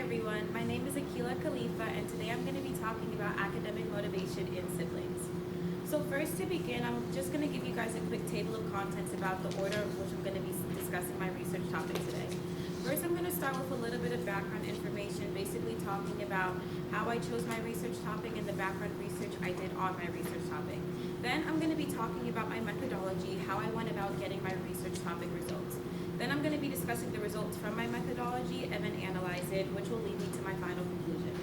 everyone, my name is Aqeelah Khalifa, and today I'm going to be talking about academic motivation in siblings. So first, to begin, I'm just going to give you guys a quick table of contents about the order of which I'm going to be discussing my research topic today. First, I'm going to start with a little bit of background information, basically talking about how I chose my research topic and the background research I did on my research topic. Then I'm going to be talking about my methodology, how I went about getting my research topic results. Then I'm going to be discussing the results from my methodology and then analyze it, which will lead me to my final conclusion.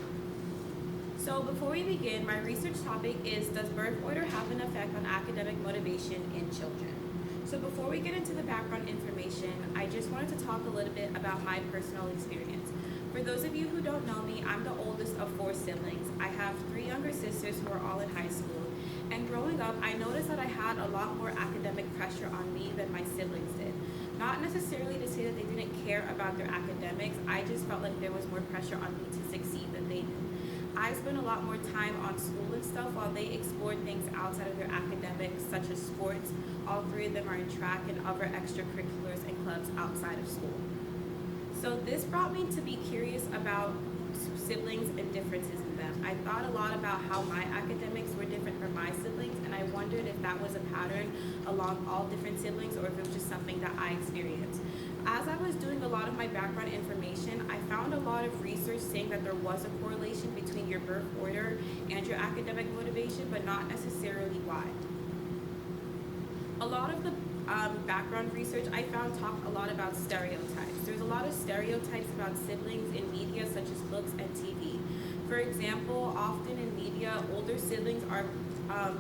So before we begin, my research topic is, does birth order have an effect on academic motivation in children? So before we get into the background information, I just wanted to talk a little bit about my personal experience. For those of you who don't know me, I'm the oldest of 4 siblings. I have 3 younger sisters who are all in high school. And growing up, I noticed that I had a lot more academic pressure on me than my siblings did. Not necessarily to say that they didn't care about their academics, I just felt like there was more pressure on me to succeed than they did. I spent a lot more time on school and stuff while they explored things outside of their academics, such as sports. All 3 of them are in track and other extracurriculars and clubs outside of school. So this brought me to be curious about siblings and differences in them. I thought a lot about how my academics were different from my siblings, and I wondered if that was a pattern along all different siblings or if it was just something that I experienced. As I was doing a lot of my background information, I found a lot of research saying that there was a correlation between your birth order and your academic motivation, but not necessarily why. A lot of the background research I found talked a lot about stereotypes. There's a lot of stereotypes about siblings in media, such as books and TV. For example, often in media, older siblings are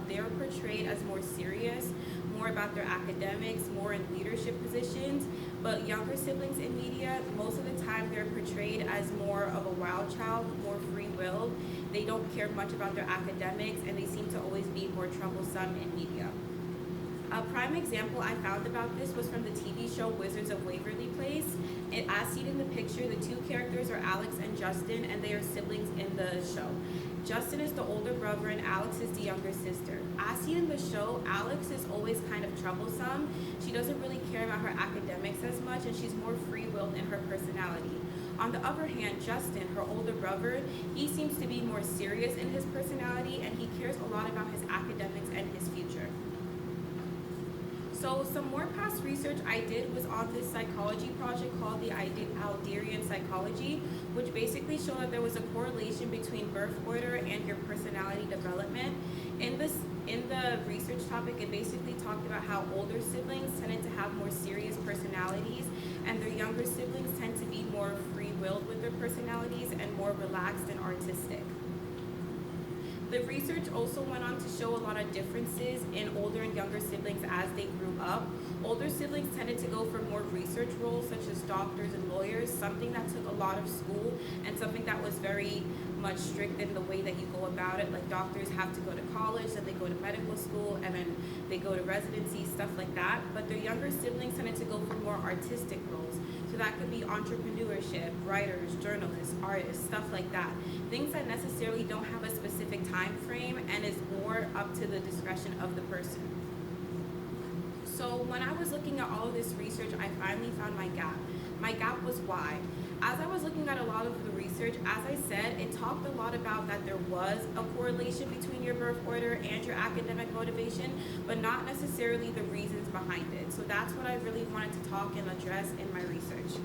they're portrayed as more serious, more about their academics, more in leadership positions, but younger siblings in media, most of the time they're portrayed as more of a wild child, more free-willed. They don't care much about their academics, and they seem to always be more troublesome in media. A prime example I found about this was from the TV show Wizards of Waverly Place. As seen in the picture, the 2 characters are Alex and Justin, and they are siblings in the show. Justin is the older brother and Alex is the younger sister. As seen in the show, Alex is always kind of troublesome. She doesn't really care about her academics as much, and she's more free-willed in her personality. On the other hand, Justin, her older brother, he seems to be more serious in his personality, and he cares a lot about his academics and his future. So some more past research I did was on this psychology project called the Alderian psychology, which basically showed that there was a correlation between birth order and your personality development. In the research topic, it basically talked about how older siblings tended to have more serious personalities, and their younger siblings tend to be more free-willed with their personalities and more relaxed and artistic. The research also went on to show a lot of differences in older and younger siblings as they grew up. Older siblings tended to go for more research roles, such as doctors and lawyers, something that took a lot of school and something that was very much strict in the way that you go about it. Like doctors have to go to college, then they go to medical school, and then they go to residency, stuff like that. But their younger siblings tended to go for more artistic roles. So that could be entrepreneurship, writers, journalists, artists, stuff like that. Things that necessarily don't have a specific time frame and is more up to the discretion of the person. So when I was looking at all of this research, I finally found my gap. My gap was why. As I was looking at a lot of the research, as I said, it talked a lot about that there was a correlation between your birth order and your academic motivation, but not necessarily the reasons behind it. So that's what I really wanted to talk and address in my research.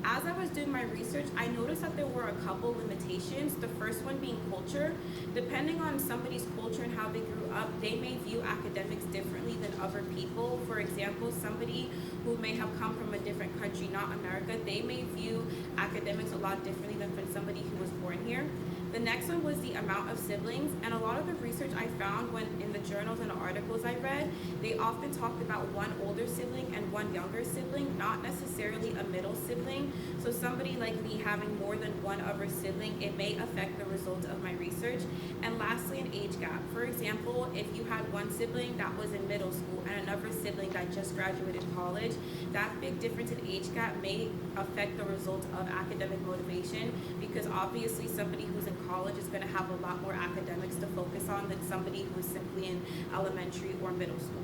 As I was doing my research, I noticed that there were a couple limitations. The first one being culture. Depending on somebody's culture and how they grew up, they may view academics differently than other people. For example, somebody who may have come from a different country, not America, they may view academics a lot differently than from somebody who was born here. The next one was the amount of siblings, and a lot of the research I found when in the journals and articles I read, they often talked about one older sibling and one younger sibling, not necessarily a middle sibling. So somebody like me having more than one other sibling, it may affect the results of my research. And lastly, an age gap. For example, if you had one sibling that was in middle school and another sibling that just graduated college, that big difference in age gap may affect the results of academic motivation, because obviously somebody who's in college is going to have a lot more academics to focus on than somebody who is simply in elementary or middle school.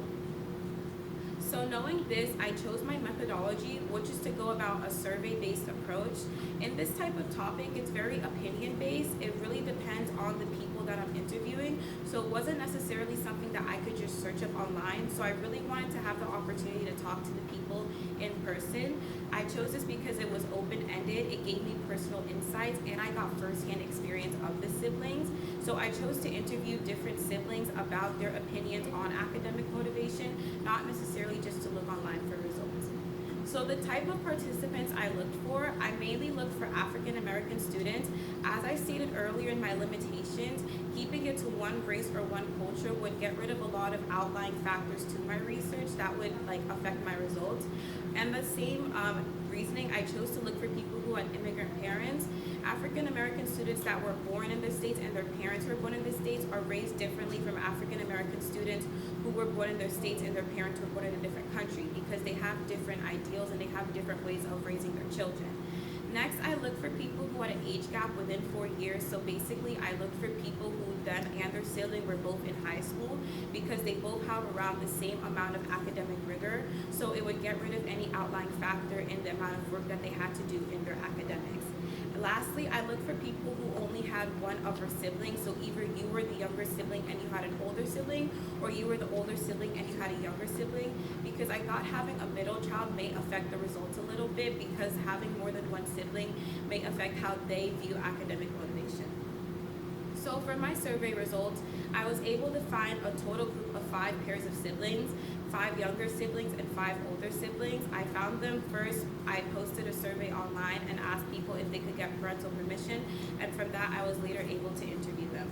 So knowing this, I chose my methodology, which is to go about a survey-based approach. In this type of topic, it's very opinion-based. It really depends on the people that I'm interviewing. So it wasn't necessarily something that I could just search up online. So I really wanted to have the opportunity to talk to the people in person. I chose this because it was open-ended. It gave me personal insights, and I got first-hand experience of the siblings. So I chose to interview different siblings about their opinions on academic motivation, not necessarily just to look online for results. So the type of participants I looked for, I mainly looked for African American students. As I stated earlier in my limitations, keeping it to one race or one culture would get rid of a lot of outlying factors to my research that would affect my results. And the same reasoning, I chose to look for people who had immigrant parents. African American students that were born in the States and their parents were born in the States are raised differently from African American students who were born in their states and their parents were born in a different country, because they have different ideals and they have different ways of raising their children. Next, I looked for people who had an age gap within 4 years. So basically, I looked for people who them and their sibling were both in high school, because they both have around the same amount of academic rigor. So it would get rid of any outlying factor in the amount of work that they had to do in their academics. Lastly, I looked for people who only had one other sibling. So either you were the younger sibling and you had an older sibling, or you were the older sibling and you had a younger sibling, because I thought having a middle child may affect the results a little bit, because having more than one sibling may affect how they view academic motivation. So for my survey results, I was able to find a total group of 5 pairs of siblings, 5 younger siblings and 5 older siblings. I found them first. I posted a survey online and asked people if they could get parental permission, and from that I was later able to interview them.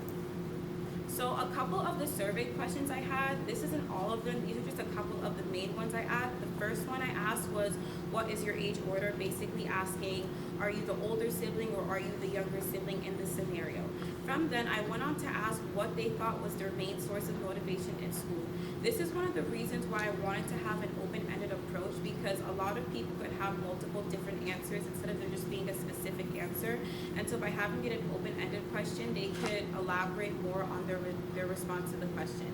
So a couple of the survey questions I had, this isn't all of them, these are just a couple of the main ones I asked. The first one I asked was, what is your age order? Basically asking, are you the older sibling or are you the younger sibling in this scenario? From then, I went on to ask what they thought was their main source of motivation in school. This is one of the reasons why I wanted to have an open-ended approach, because a lot of people could have multiple different answers instead of there just being a specific answer. And so by having it an open-ended question, they could elaborate more on their response to the question.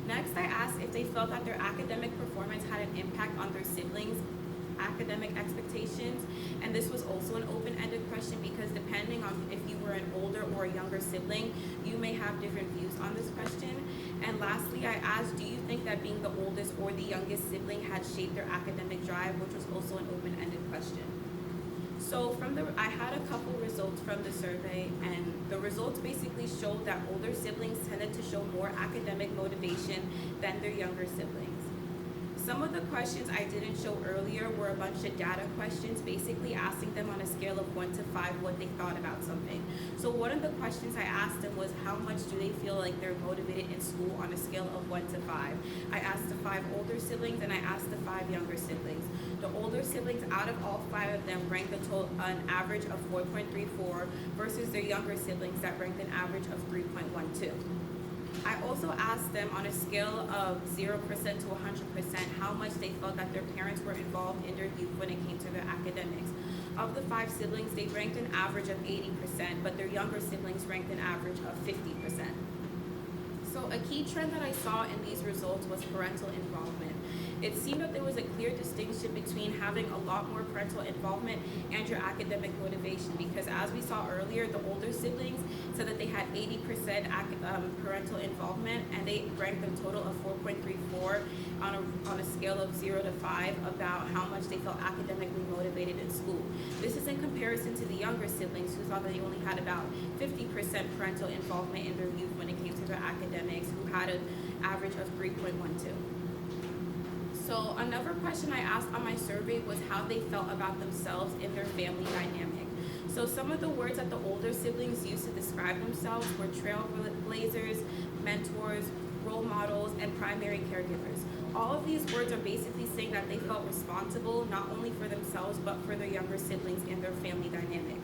Next, I asked if they felt that their academic performance had an impact on their siblings' academic expectations, and this was also an open-ended question, because depending on if you were an older or a younger sibling, you may have different views on this question. And lastly, I asked, do you think that being the oldest or the youngest sibling had shaped their academic drive, which was also an open-ended question. So I had a couple results from the survey, and the results basically showed that older siblings tended to show more academic motivation than their younger siblings. Some of the questions I didn't show earlier were a bunch of data questions, basically asking them on a scale of 1 to 5 what they thought about something. So one of the questions I asked them was, how much do they feel like they're motivated in school on a scale of 1 to 5? I asked the 5 older siblings and I asked the 5 younger siblings. The older siblings, out of all 5 of them, ranked an average of 4.34 versus their younger siblings that ranked an average of 3.12. I also asked them on a scale of 0% to 100% how much they felt that their parents were involved in their youth when it came to their academics. Of the 5 siblings, they ranked an average of 80%, but their younger siblings ranked an average of 50%. So a key trend that I saw in these results was parental involvement. It seemed that there was a clear distinction between having a lot more parental involvement and your academic motivation, because as we saw earlier, the older siblings said that they had 80% parental involvement, and they ranked a total of 4.34 on a scale of 0 to 5 about how much they felt academically motivated in school. This is in comparison to the younger siblings, who thought that they only had about 50% parental involvement in their youth when it came to their academics, who had an average of 3.12. So another question I asked on my survey was how they felt about themselves in their family dynamic. So some of the words that the older siblings used to describe themselves were trailblazers, mentors, role models, and primary caregivers. All of these words are basically saying that they felt responsible not only for themselves but for their younger siblings in their family dynamic.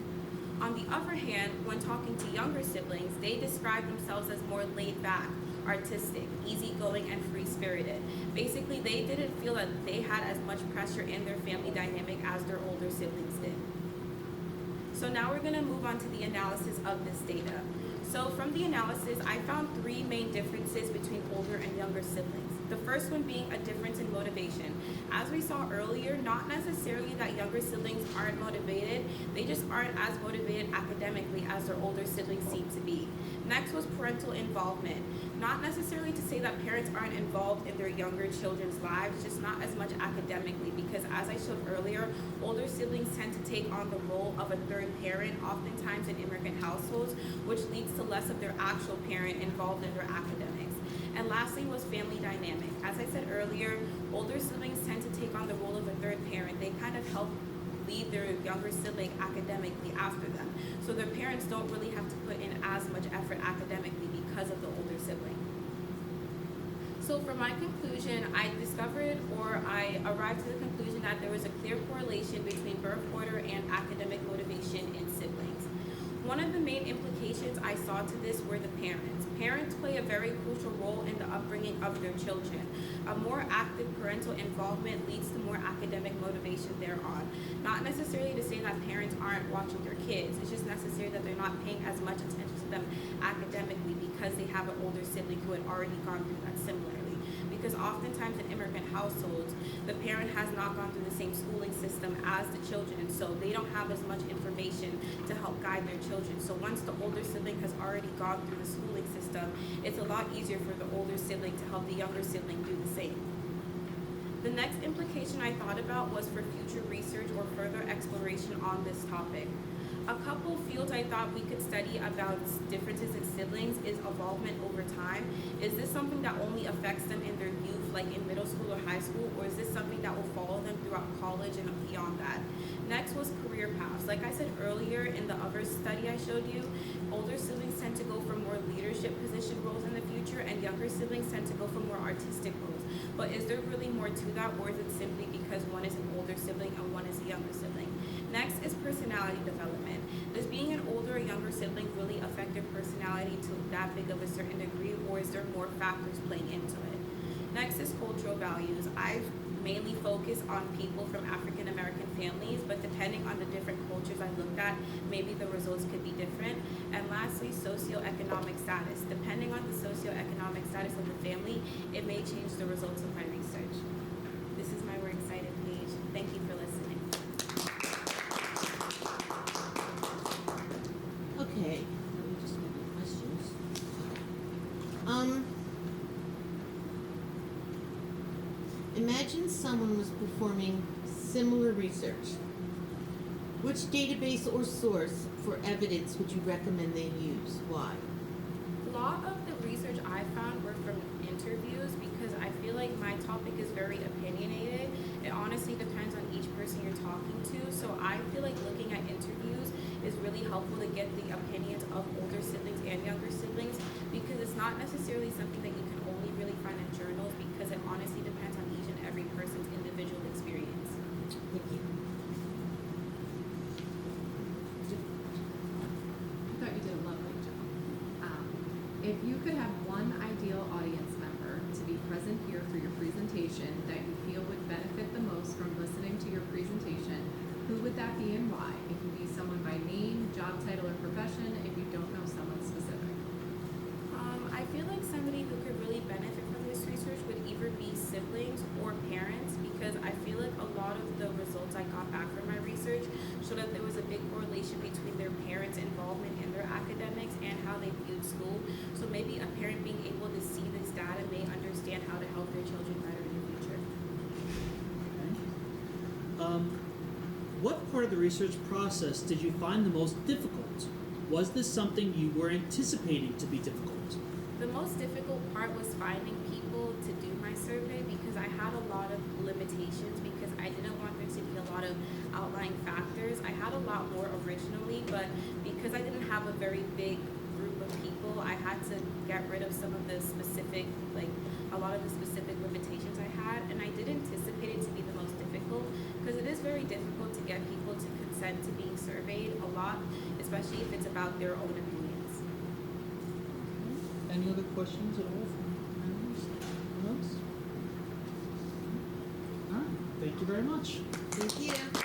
On the other hand, when talking to younger siblings, they describe themselves as more laid back, artistic, easygoing, and free-spirited. Basically, they didn't feel that they had as much pressure in their family dynamic as their older siblings did. So now we're going to move on to the analysis of this data. So from the analysis, I found 3 main differences between older and younger siblings. The first one being a difference in motivation. As we saw earlier, not necessarily that younger siblings aren't motivated, they just aren't as motivated academically as their older siblings seem to be. Next was parental involvement. Not necessarily to say that parents aren't involved in their younger children's lives, just not as much academically, because as I showed earlier, older siblings tend to take on the role of a third parent, oftentimes in immigrant households, which leads to less of their actual parent involved in their academics. And lastly was family dynamic. As I said earlier, older siblings tend to take on the role of a third parent. They kind of help lead their younger sibling academically after them. So their parents don't really have to put in as much effort academically because of the older sibling. So for my conclusion, I arrived to the conclusion that there was a clear correlation between birth order and academic motivation in siblings. One of the main implications I saw to this were the parents. Parents play a very crucial role in the upbringing of their children. A more active parental involvement leads to more academic motivation thereon. Not necessarily to say that parents aren't watching their kids, it's just necessary that they're not paying as much attention to them academically because they have an older sibling who had already gone through that similarly. Because oftentimes in immigrant households, the parent has not gone through the same schooling system as the children, so they don't have as much information to help guide their children. So once the older sibling has already gone through the schooling system, it's a lot easier for the older sibling to help the younger sibling do the same. The next implication I thought about was for future research or further exploration on this topic. A couple fields I thought we could study about differences in siblings is involvement over time. Is this something that only affects them in their youth, like in middle school or high school, or is this something that will follow them throughout college and beyond that? Next was career paths. Like I said earlier in the other study I showed you, older siblings tend to go for more leadership position roles in the future, and younger siblings tend to go for more artistic roles. But is there really more to that, or is it simply because one is an older sibling and one is a younger sibling? Next is personality development. Does being an older or younger sibling really affect their personality to that big of a certain degree, or is there more factors playing into it? Next is cultural values. I've mainly focused on people from African American families, but depending on the different cultures I looked at, maybe the results could be different. And lastly, socioeconomic status. Depending on the socioeconomic status of the family, it may change the results of my research. This is my Works Cited page. Thank you for listening. Okay, let me just get the questions. Imagine someone was performing similar research. Which database or source for evidence would you recommend they use? Why? A lot of the research I found were from interviews because I feel like my topic is very opinionated. It honestly depends on each person you're talking to. So I feel like looking at interviews is really helpful to get the opinions of older siblings and younger siblings, because it's not necessarily something that you can only really find in journals, because it honestly depends on each and every person's individual experience. Thank you. I thought you did a lovely job. If you could have one ideal audience member to be present here for your presentation that you feel would benefit the most from listening to your presentation, who would that be and why? It can be someone by name, job title, or profession if you don't know someone specific. I feel like somebody who could really benefit from this research would either be siblings or parents, because I feel like a lot of the results I got back from my research showed that there was a big correlation between their parents' involvement in their academics and how they viewed school. So maybe a parent being able to see this data may understand how to help their children better in the future. What part of the research process did you find the most difficult? Was this something you were anticipating to be difficult? The most difficult part was finding people to do my survey, because I had a lot of limitations, because I didn't want there to be a lot of outlying factors. I had a lot more originally, but because I didn't have a very big group of people, I had to get rid of some of the specific, a lot of the specific limitations I had, and I did anticipate it to be the most difficult, because it is very difficult to get people to consent to being surveyed a lot, especially if it's about their own opinions. Any other questions at all from members? Anyone else? All right. Thank you very much. Thank you.